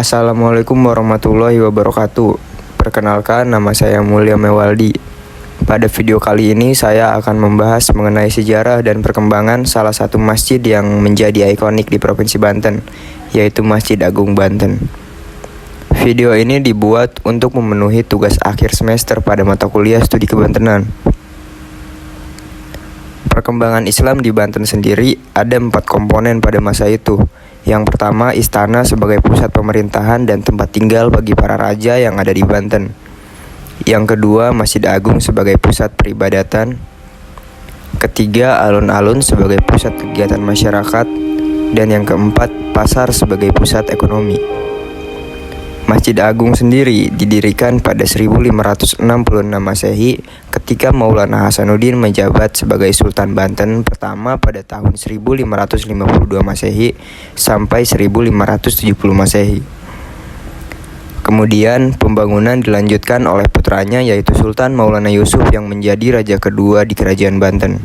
Assalamualaikum warahmatullahi wabarakatuh. Perkenalkan, nama saya Mulya Mewaldi. Pada video kali ini saya akan membahas mengenai sejarah dan perkembangan salah satu masjid yang menjadi ikonik di Provinsi Banten, yaitu Masjid Agung Banten. Video ini dibuat untuk memenuhi tugas akhir semester pada mata kuliah studi kebantenan. Perkembangan Islam di Banten sendiri ada 4 komponen pada masa itu. Yang pertama, istana sebagai pusat pemerintahan dan tempat tinggal bagi para raja yang ada di Banten. Yang kedua, Masjid Agung sebagai pusat peribadatan. Ketiga, alun-alun sebagai pusat kegiatan masyarakat. Dan yang keempat, pasar sebagai pusat ekonomi. Masjid Agung sendiri didirikan pada 1566 Masehi ketika Maulana Hasanuddin menjabat sebagai Sultan Banten pertama pada tahun 1552 Masehi sampai 1570 Masehi. Kemudian pembangunan dilanjutkan oleh putranya yaitu Sultan Maulana Yusuf yang menjadi raja kedua di Kerajaan Banten.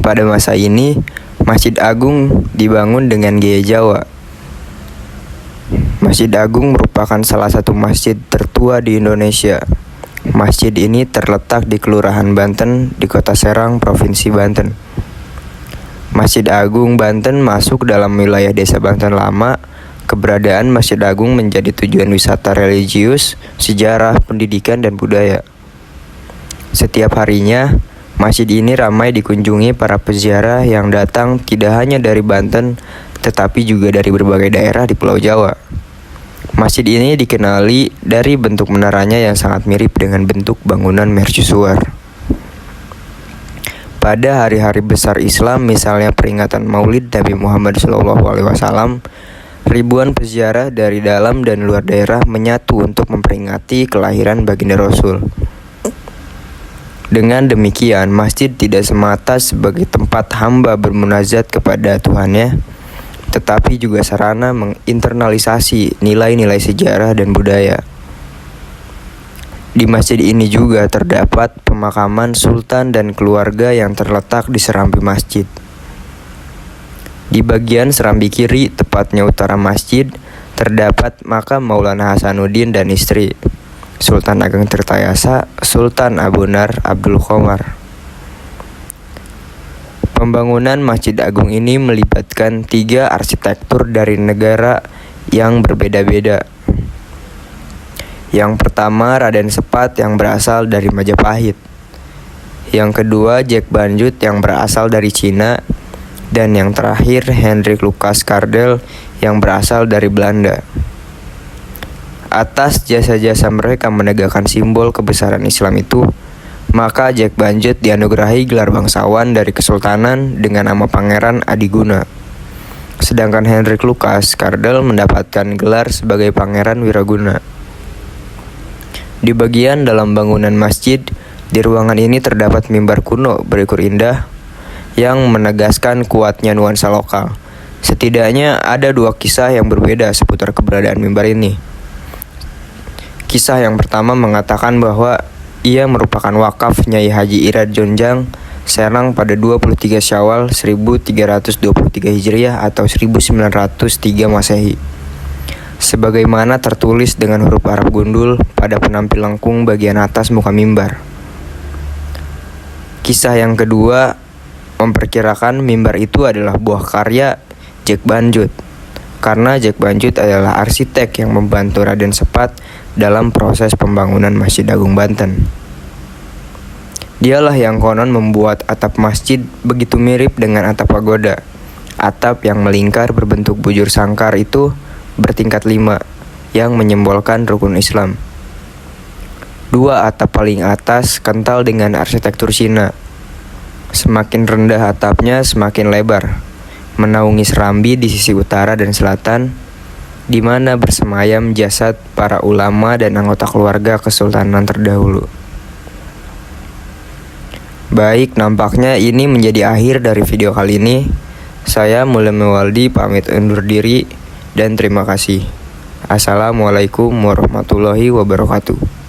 Pada masa ini, Masjid Agung dibangun dengan gaya Jawa. Masjid Agung merupakan salah satu masjid tertua di Indonesia. Masjid ini terletak di Kelurahan Banten di Kota Serang, Provinsi Banten. Masjid Agung Banten masuk dalam wilayah Desa Banten Lama. Keberadaan Masjid Agung menjadi tujuan wisata religius, sejarah, pendidikan, dan budaya. Setiap harinya, masjid ini ramai dikunjungi para peziarah yang datang tidak hanya dari Banten, tetapi juga dari berbagai daerah di Pulau Jawa. Masjid ini dikenali dari bentuk menaranya yang sangat mirip dengan bentuk bangunan mercusuar. Pada hari-hari besar Islam, misalnya peringatan Maulid Nabi Muhammad SAW, ribuan peziarah dari dalam dan luar daerah menyatu untuk memperingati kelahiran baginda Rasul. Dengan demikian, masjid tidak semata sebagai tempat hamba bermunajat kepada Tuhannya, tetapi juga sarana menginternalisasi nilai-nilai sejarah dan budaya. Di masjid ini juga terdapat pemakaman sultan dan keluarga yang terletak di serambi masjid. Di bagian serambi kiri, tepatnya utara masjid, terdapat makam Maulana Hasanuddin dan istri, Sultan Ageng Tirtayasa, Sultan Abunar Abdul Qomar. Pembangunan Masjid Agung ini melibatkan 3 arsitektur dari negara yang berbeda-beda. Yang pertama, Raden Sepat yang berasal dari Majapahit. Yang kedua, Jack Banjut yang berasal dari Cina. Dan yang terakhir, Hendrik Lucas Cardel yang berasal dari Belanda. Atas jasa-jasa mereka menegakkan simbol kebesaran Islam itu, maka Jack Banjut dianugerahi gelar bangsawan dari Kesultanan dengan nama Pangeran Adiguna. Sedangkan Hendrik Lucas Cardel mendapatkan gelar sebagai Pangeran Wiraguna. Di bagian dalam bangunan masjid, di ruangan ini terdapat mimbar kuno berukur indah yang menegaskan kuatnya nuansa lokal. Setidaknya ada 2 kisah yang berbeda seputar keberadaan mimbar ini. Kisah yang pertama mengatakan bahwa ia merupakan wakaf Nyai Haji Irad Jonjang Serang pada 23 Syawal 1323 Hijriah atau 1903 Masehi. Sebagaimana tertulis dengan huruf Arab gundul pada penampil lengkung bagian atas muka mimbar. Kisah yang kedua memperkirakan mimbar itu adalah buah karya Jack Banjut, karena Jack Banjut adalah arsitek yang membantu Raden Sepat dalam proses pembangunan Masjid Agung Banten. Dialah yang konon membuat atap masjid begitu mirip dengan atap pagoda. Atap yang melingkar berbentuk bujur sangkar itu bertingkat 5 yang menyimbolkan rukun Islam. 2 atap paling atas kental dengan arsitektur Cina. Semakin rendah atapnya semakin lebar, menaungi serambi di sisi utara dan selatan, di mana bersemayam jasad para ulama dan anggota keluarga kesultanan terdahulu. Baik, nampaknya ini menjadi akhir dari video kali ini. Saya Mulya Mewaldi pamit undur diri dan terima kasih. Assalamualaikum warahmatullahi wabarakatuh.